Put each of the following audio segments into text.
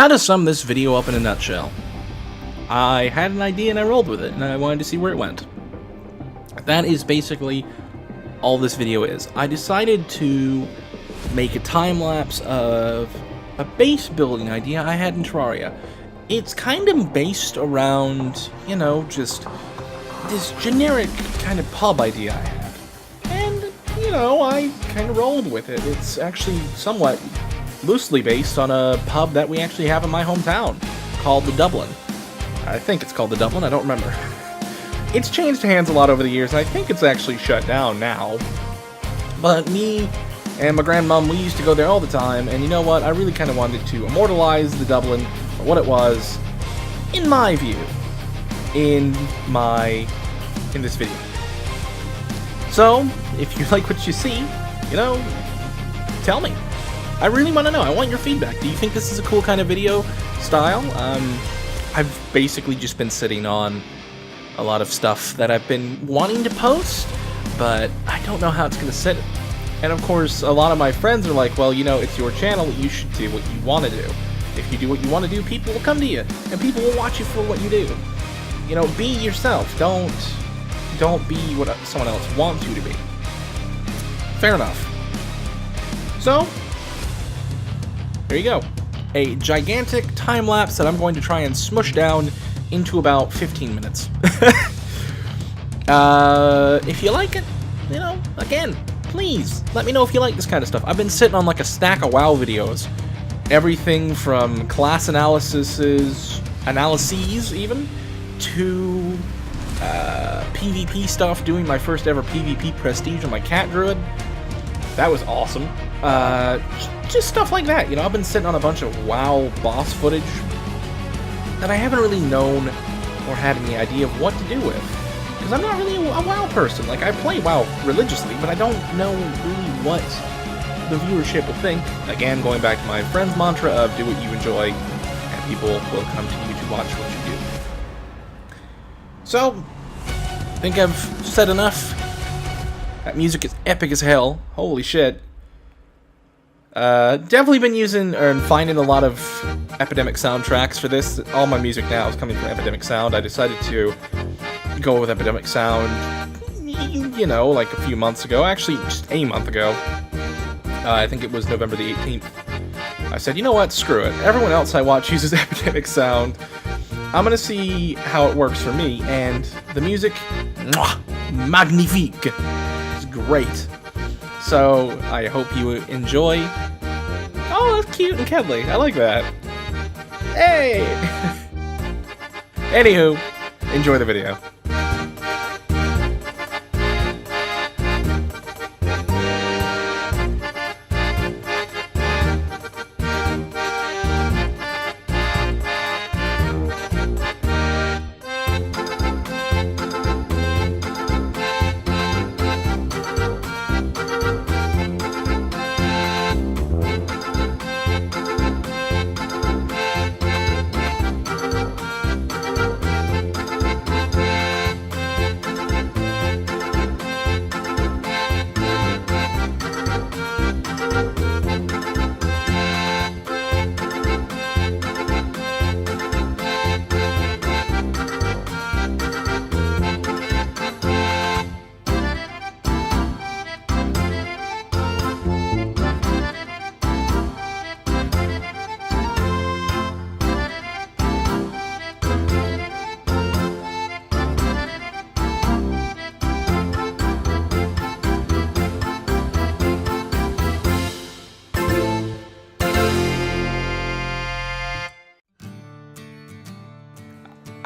How to sum this video up in a nutshell. I had an idea and I rolled with it, and I wanted to see where it went. That is basically all this video is. I decided to make a time lapse of a base building idea I had in Terraria. It's kind of based around, you know, just this generic kind of pub idea I had. And, you know, I kind of rolled with it. It's actually somewhat loosely based on a pub that we actually have in my hometown called the Dublin. I think it's called the Dublin, I don't remember. It's changed hands a lot over the years, and I think it's actually shut down now. But me and my grandmom, we used to go there all the time, and you know what? I really kind of wanted to immortalize the Dublin for what it was, in my view, in this video. So, if you like what you see, you know, tell me. I really want to know. I want your feedback. Do you think this is a cool kind of video style? I've basically just been sitting on a lot of stuff that I've been wanting to post, but I don't know how it's going to sit. And of course, a lot of my friends are like, well, you know, it's your channel, you should do what you want to do. If you do what you want to do, people will come to you, and people will watch you for what you do. You know, be yourself. Don't be what someone else wants you to be. Fair enough. So, there you go. A gigantic time lapse that I'm going to try and smush down into about 15 minutes. If you like it, you know, again, please let me know if you like this kind of stuff. I've been sitting on like a stack of WoW videos. Everything from class analyses even, to PvP stuff, doing my first ever PvP prestige on my cat druid. That was awesome. Just stuff like that, you know. I've been sitting on a bunch of WoW boss footage that I haven't really known or had any idea of what to do with. Because I'm not really a WoW person. Like, I play WoW religiously, but I don't know really what the viewership will think. Again, going back to my friend's mantra of do what you enjoy, and people will come to you to watch what you do. So, I think I've said enough. That music is epic as hell. Holy shit. Definitely been using and finding a lot of Epidemic soundtracks for this. All my music now is coming from Epidemic Sound. I decided to go with Epidemic Sound, you know, like a few months ago. Actually, just a month ago. I think it was November the 18th. I said, you know what, screw it. Everyone else I watch uses Epidemic Sound. I'm gonna see how it works for me, and the music, mwah, magnifique. It's great. So, I hope you enjoy. Oh, that's cute and cuddly. I like that. Hey! Anywho, enjoy the video.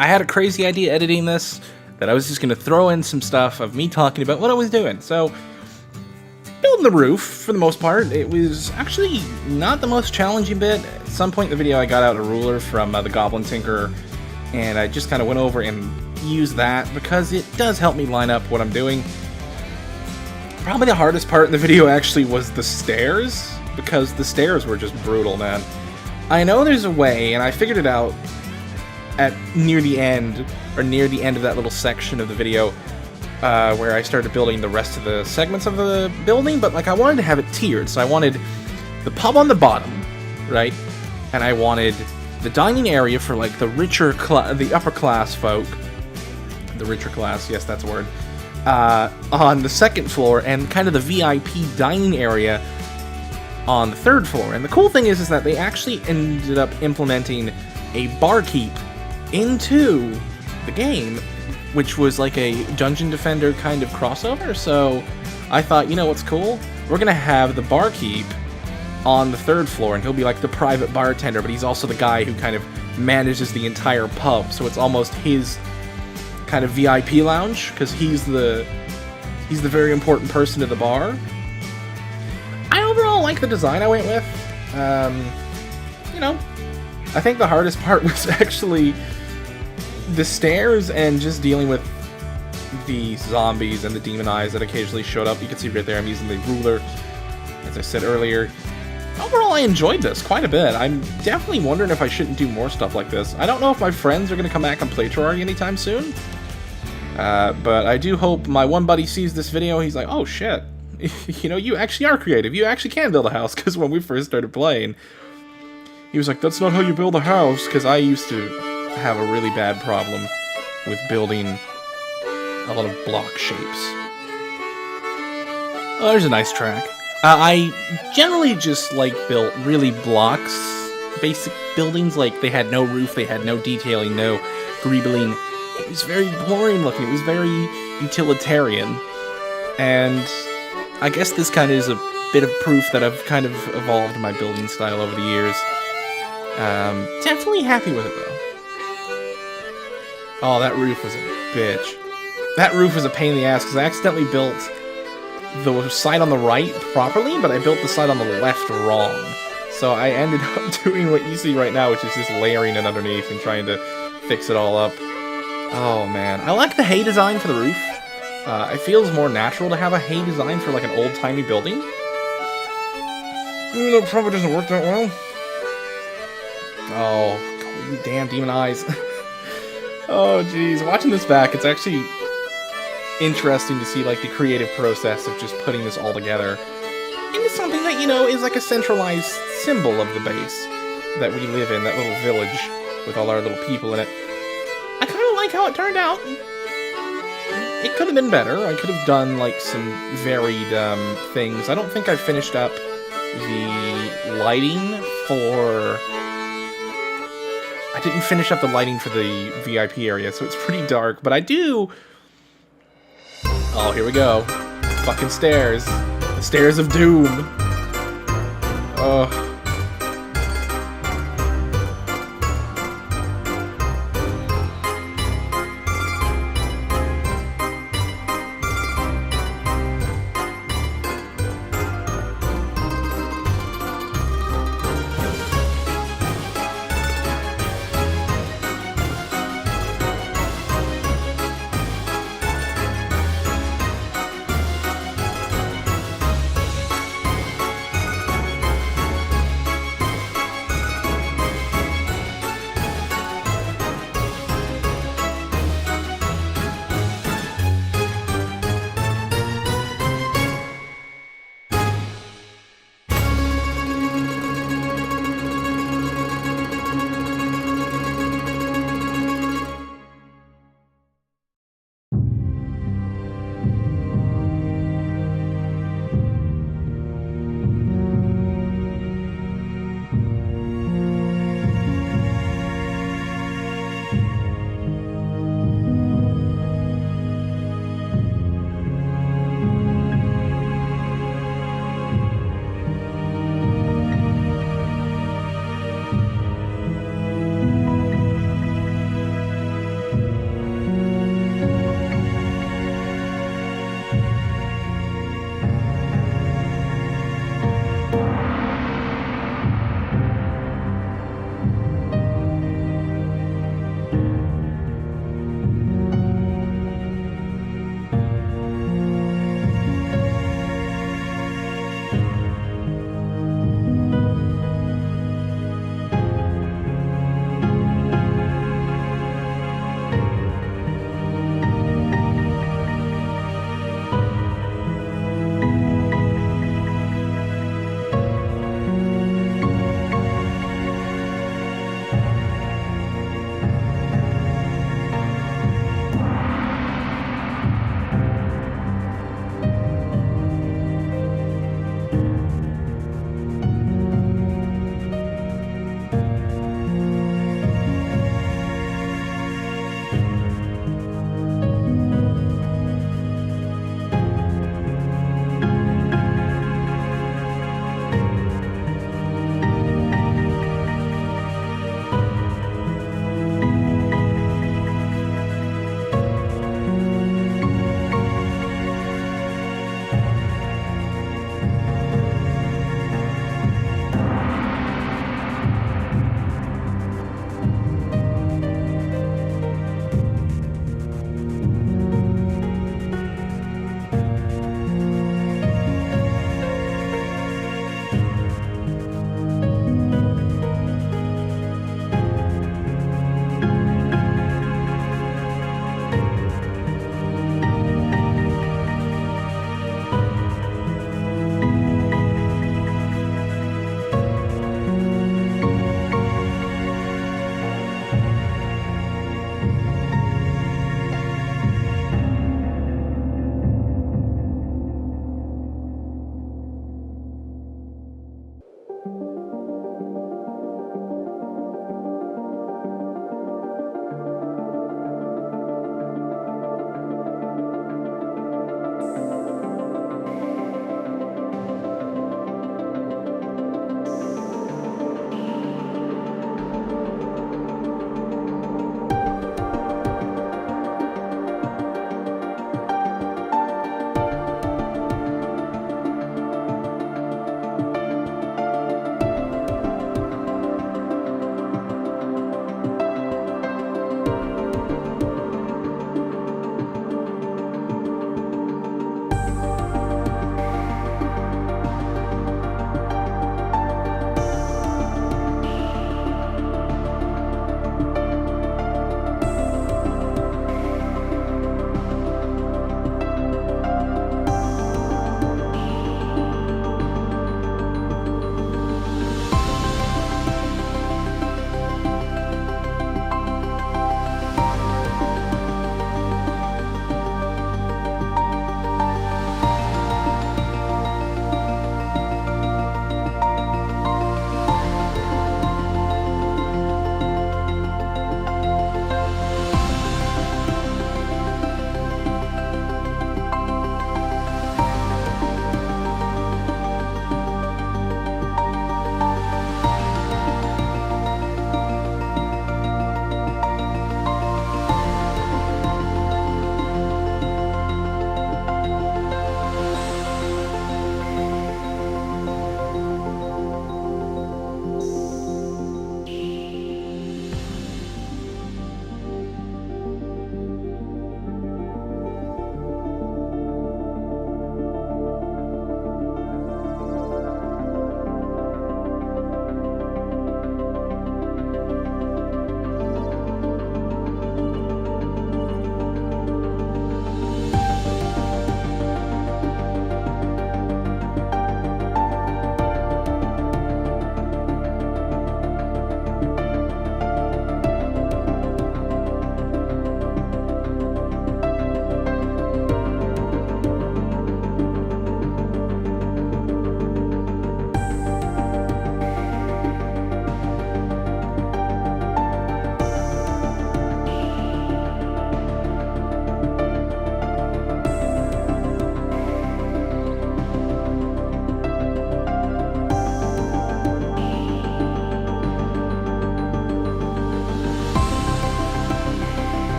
I had a crazy idea editing this, that I was just going to throw in some stuff of me talking about what I was doing. So, building the roof, for the most part, it was actually not the most challenging bit. At some point in the video I got out a ruler from the Goblin Tinkerer, and I just kind of went over and used that, because it does help me line up what I'm doing. Probably the hardest part in the video actually was the stairs, because the stairs were just brutal, man. I know there's a way, and I figured it out near the end of that little section of the video, where I started building the rest of the segments of the building, but like I wanted to have it tiered, so I wanted the pub on the bottom, right? And I wanted the dining area for like the the upper class folk, the richer class, yes, that's a word, on the second floor, and kind of the VIP dining area on the third floor. And the cool thing is that they actually ended up implementing a barkeep into the game, which was like a Dungeon Defender kind of crossover. So I thought, you know what's cool? We're gonna have the barkeep on the third floor, and he'll be like the private bartender, but he's also the guy who kind of manages the entire pub. So it's almost his kind of VIP lounge, because he's the very important person at the bar. I overall like the design I went with. You know, I think the hardest part was actually the stairs and just dealing with the zombies and the demon eyes that occasionally showed up. You can see right there I'm using the ruler, as I said earlier. Overall, I enjoyed this quite a bit. I'm definitely wondering if I shouldn't do more stuff like this. I don't know if my friends are going to come back and play Terraria anytime soon. But I do hope my one buddy sees this video, he's like, oh shit, you know, you actually are creative. You actually can build a house, because when we first started playing, he was like, that's not how you build a house, because I used to have a really bad problem with building a lot of block shapes. Oh, there's a nice track. I generally just, like, built really blocks, basic buildings, like, they had no roof, they had no detailing, no greebling. It was very boring looking, it was very utilitarian, and I guess this kind of is a bit of proof that I've kind of evolved my building style over the years. Definitely happy with it, though. Oh, that roof was a bitch. That roof was a pain in the ass, because I accidentally built the side on the right properly, but I built the side on the left wrong. So I ended up doing what you see right now, which is just layering it underneath and trying to fix it all up. Oh man, I like the hay design for the roof. It feels more natural to have a hay design for like an old-timey building. Even though it probably doesn't work that well. Oh, you damn demon eyes. Oh jeez, watching this back, it's actually interesting to see like the creative process of just putting this all together into something that, you know, is like a centralized symbol of the base that we live in, that little village with all our little people in it. I kind of like how it turned out. It could have been better. I could have done like some varied things. I don't think I finished up the lighting for... I didn't finish up the lighting for the VIP area, so it's pretty dark, but I do... Oh, here we go. Fucking stairs. The stairs of doom. Ugh.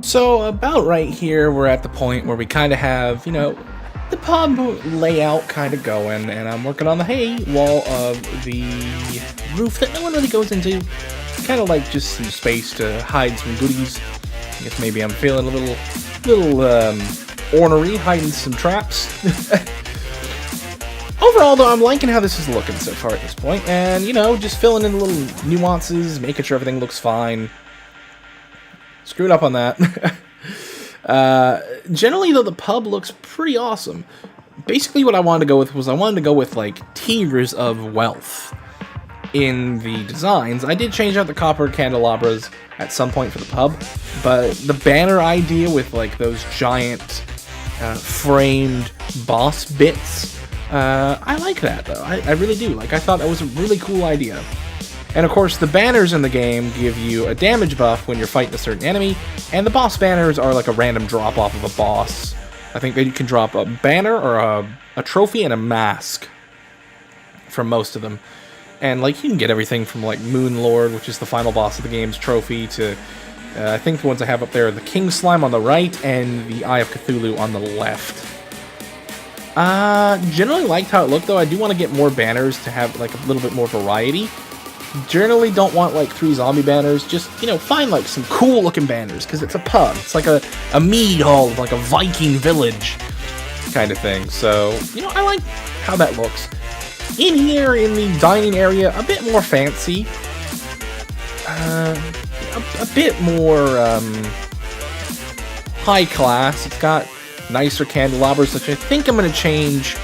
So about right here, we're at the point where we kind of have, the pub layout kind of going, and I'm working on the hay wall of the roof that no one really goes into. Kind of like just some space to hide some goodies. I guess maybe I'm feeling a little ornery, hiding some traps. Overall, though, I'm liking how this is looking so far at this point, and, just filling in the little nuances, making sure everything looks fine. Screwed up on that. Generally, though, the pub looks pretty awesome. Basically, what I wanted to go with was like, tiers of wealth in the designs. I did change out the copper candelabras at some point for the pub, but the banner idea with, like, those giant framed boss bits, I like that, though. I really do. Like, I thought that was a really cool idea. And of course, the banners in the game give you a damage buff when you're fighting a certain enemy, and the boss banners are like a random drop-off of a boss. I think that you can drop a banner or a trophy and a mask from most of them. And, like, you can get everything from, like, Moon Lord, which is the final boss of the game's trophy, to, I think the ones I have up there are the King Slime on the right and the Eye of Cthulhu on the left. Generally liked how it looked, though. I do want to get more banners to have, like, a little bit more variety. Generally don't want, like, 3 zombie banners. Just, find, like, some cool-looking banners, because it's a pub. It's like a mead hall of, like, a Viking village kind of thing. So, I like how that looks. In here, in the dining area, a bit more fancy. A bit more, high class. It's got nicer candelabras, which I think I'm going to change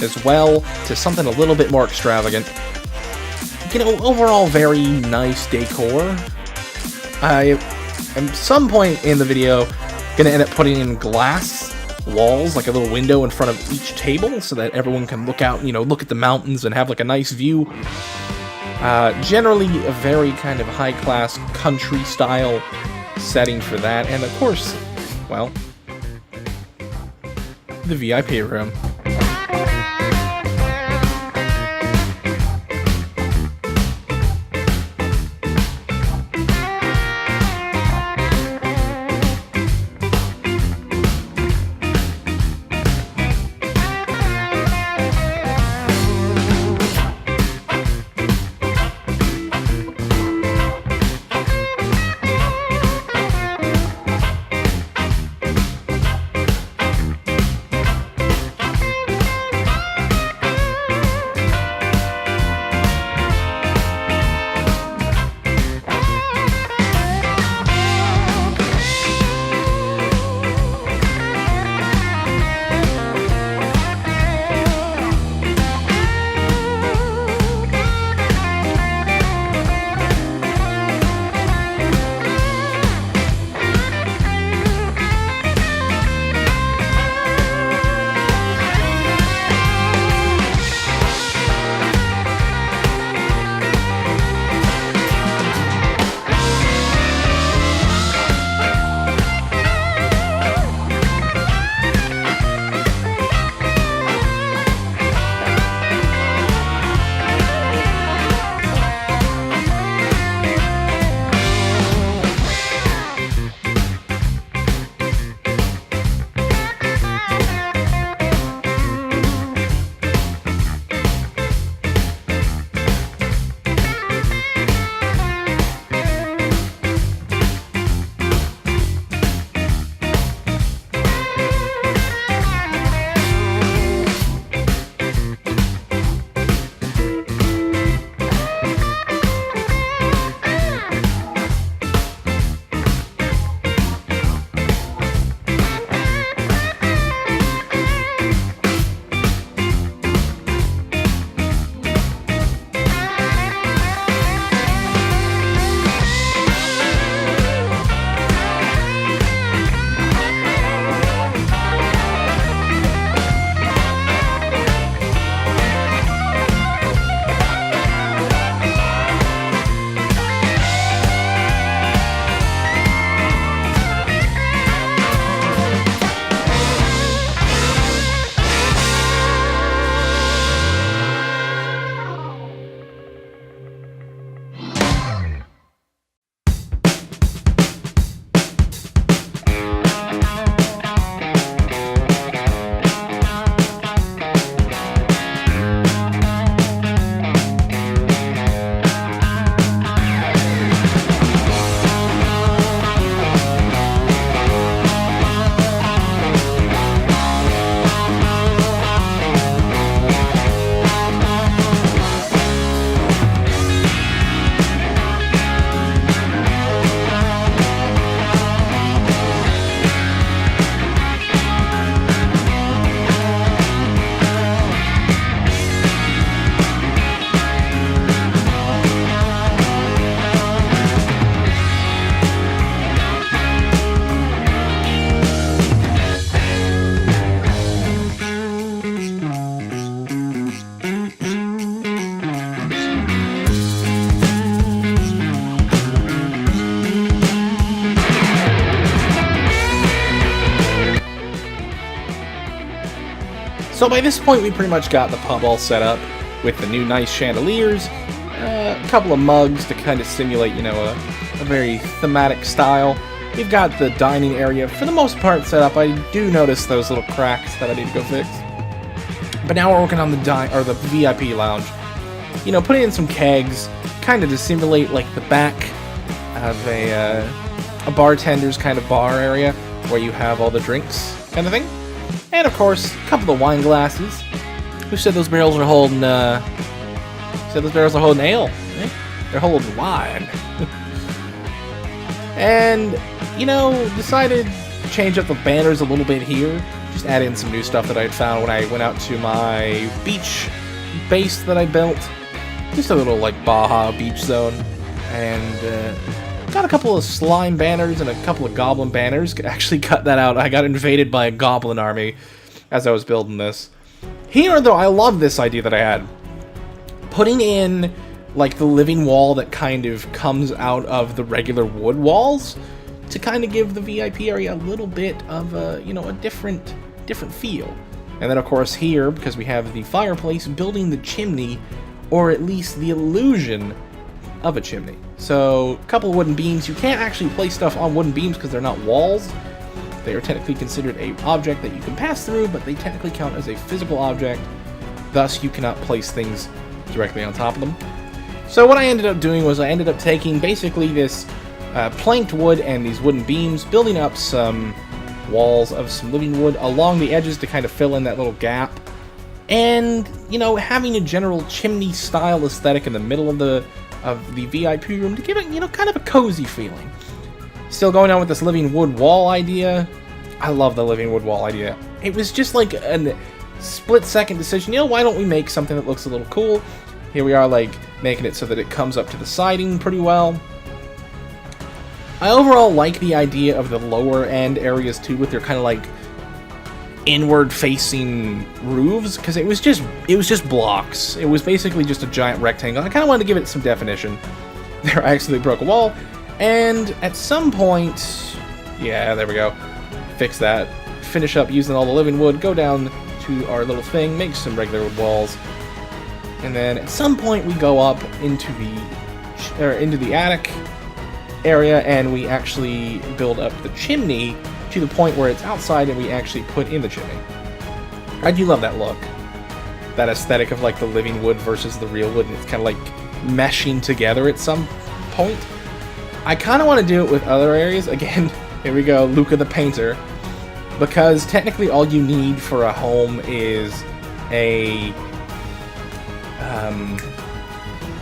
as well to something a little bit more extravagant. Overall very nice decor. I, at some point in the video, going to end up putting in glass walls, like a little window in front of each table, so that everyone can look out, look at the mountains and have, like, a nice view. Generally a very kind of high-class country-style setting for that, and of course, well, the VIP room. So by this point, we pretty much got the pub all set up with the new nice chandeliers, a couple of mugs to kind of simulate, you know, a very thematic style. We've got the dining area, for the most part, set up. I do notice those little cracks that I need to go fix. But now we're working on the VIP lounge. You know, putting in some kegs, kind of to simulate like the back of a bartender's kind of bar area where you have all the drinks kind of thing. And of course, a couple of wine glasses. Who said those barrels are holding? Ale? Eh? They're holding wine. And you know, decided to change up the banners a little bit here. Just add in some new stuff that I had found when I went out to my beach base that I built. Just a little like Baja beach zone. And got a couple of slime banners and a couple of goblin banners. Actually cut that out. I got invaded by a goblin army as I was building this. Here though, I love this idea that I had. Putting in like the living wall that kind of comes out of the regular wood walls to kind of give the VIP area a little bit of a, you know, a different feel. And then of course here, because we have the fireplace, building the chimney, or at least the illusion of a chimney. So a couple of wooden beams. You can't actually place stuff on wooden beams because they're not walls. They are technically considered an object that you can pass through, but they technically count as a physical object. Thus, you cannot place things directly on top of them. So what I ended up doing was I ended up taking basically this planked wood and these wooden beams, building up some walls of some living wood along the edges to kind of fill in that little gap. And, you know, having a general chimney style aesthetic in the middle of the VIP room to give it, you know, kind of a cozy feeling. Still going on with this living wood wall idea. I love the living wood wall idea. It was just like a split-second decision. You know, why don't we make something that looks a little cool? Here we are, like, making it so that it comes up to the siding pretty well. I overall like the idea of the lower end areas too, with their kind of like inward-facing roofs, because it was just blocks. It was basically just a giant rectangle. I kind of wanted to give it some definition. There, I actually broke a wall, and at some point, yeah, there we go. Fix that. Finish up using all the living wood. Go down to our little thing. Make some regular wood walls. And then at some point we go up into the attic area, and we actually build up the chimney to the point where it's outside and we actually put in the chimney. I do love that look. That aesthetic of like the living wood versus the real wood, and it's kind of like meshing together at some point. I kind of want to do it with other areas. Again, here we go, Luca the Painter. Because technically all you need for a home is a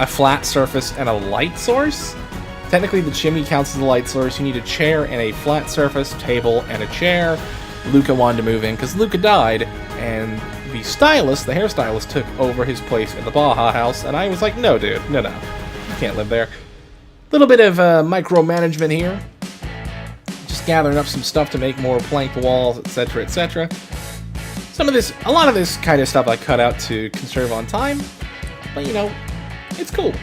flat surface and a light source. Technically, the chimney counts as a light source. You need a chair and a flat surface, table, and a chair. Luca wanted to move in because Luca died, and the stylist, the hairstylist, took over his place in the Baja house, and I was like, no, dude, no. You can't live there. Little bit of micromanagement here. Just gathering up some stuff to make more planked walls, etc., etc. A lot of this kind of stuff I cut out to conserve on time, but you know, it's cool.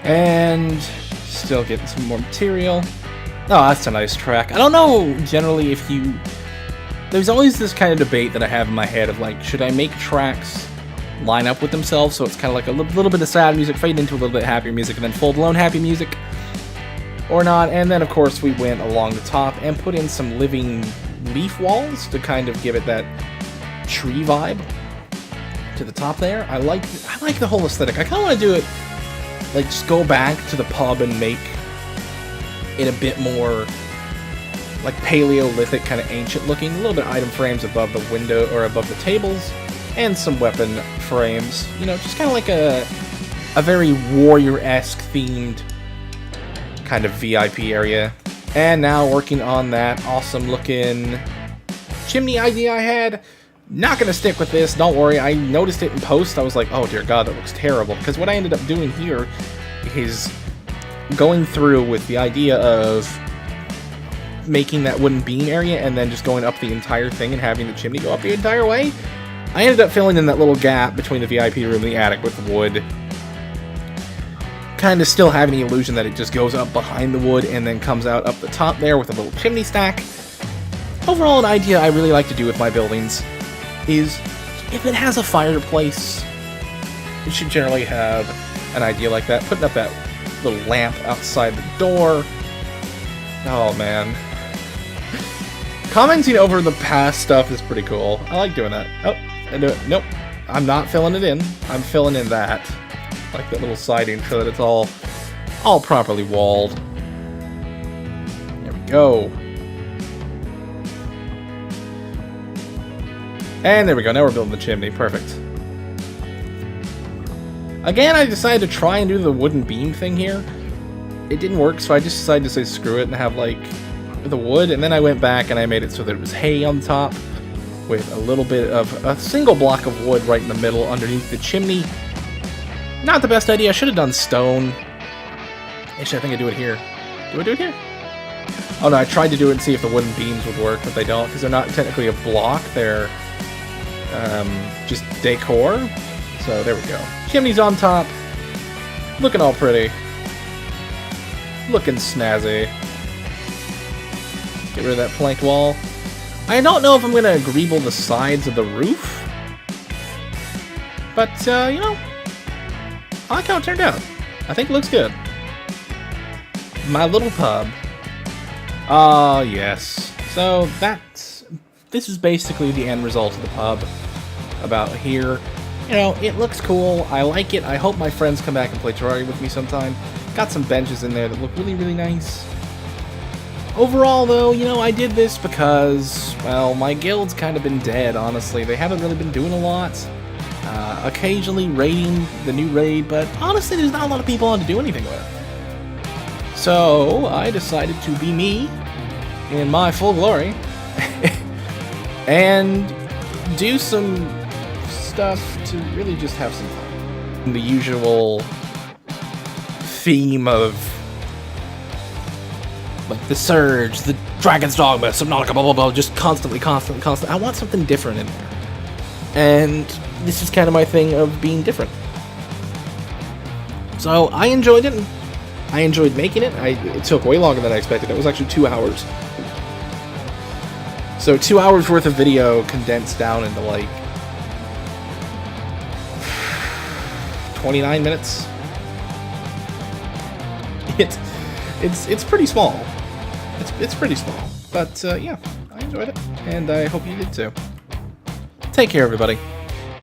And still getting some more material. Oh, that's a nice track. I don't know, generally, if you... There's always this kind of debate that I have in my head of, like, should I make tracks line up with themselves, so it's kind of like a little bit of sad music, fade into a little bit happier music, and then full-blown happy music, or not. And then, of course, we went along the top and put in some living leaf walls to kind of give it that tree vibe to the top there. I like the whole aesthetic. I kind of want to do it, like, just go back to the pub and make it a bit more like Paleolithic, kind of ancient looking. A little bit of item frames above the window or above the tables, and some weapon frames. You know, just kind of like a very warrior-esque themed kind of VIP area. And now working on that awesome looking chimney idea I had. Not gonna stick with this, don't worry. I noticed it in post. I was like, oh dear god, that looks terrible. Because what I ended up doing here is going through with the idea of making that wooden beam area and then just going up the entire thing and having the chimney go up the entire way. I ended up filling in that little gap between the VIP room and the attic with wood. Kind of still having the illusion that it just goes up behind the wood and then comes out up the top there with a little chimney stack. Overall, an idea I really like to do with my buildings. is if it has a fireplace, it should generally have an idea like that. Putting up that little lamp outside the door. Oh, man. Commenting over the past stuff is pretty cool. I like doing that. Oh, I do it. Nope. I'm not filling it in. I'm filling in that. Like that little siding so that it's all properly walled. There we go. And there we go. Now we're building the chimney. Perfect. Again, I decided to try and do the wooden beam thing here. It didn't work, so I just decided to say screw it and have, like, the wood. And then I went back and I made it so that it was hay on top with a little bit of a single block of wood right in the middle underneath the chimney. Not the best idea. I should have done stone. Actually, I think I do it here. Do I do it here? Oh, no, I tried to do it and see if the wooden beams would work, but they don't, because they're not technically a block. They're just decor. So there we go. Chimney's on top. Looking all pretty. Looking snazzy. Get rid of that plank wall. I don't know if I'm going to greeble the sides of the roof. But, you know, I like how it turned out. I think it looks good. My little pub. Ah, yes. So this is basically the end result of the pub. About here. You know, it looks cool. I like it. I hope my friends come back and play Terraria with me sometime. Got some benches in there that look really, really nice. Overall, though, you know, I did this because, well, my guild's kind of been dead, honestly. They haven't really been doing a lot. Occasionally raiding the new raid, but honestly, there's not a lot of people on to do anything with. So, I decided to be me, in my full glory, and do some stuff to really just have some fun. The usual theme of like the Surge, the Dragon's Dogma, Subnautica, blah blah blah, just constantly. I want something different in there. And this is kind of my thing of being different. So I enjoyed it. I enjoyed making it. It took way longer than I expected. It was actually 2 hours. So 2 hours worth of video condensed down into like 29 minutes. It's pretty small. It's pretty small. But yeah, I enjoyed it, and I hope you did too. Take care, everybody.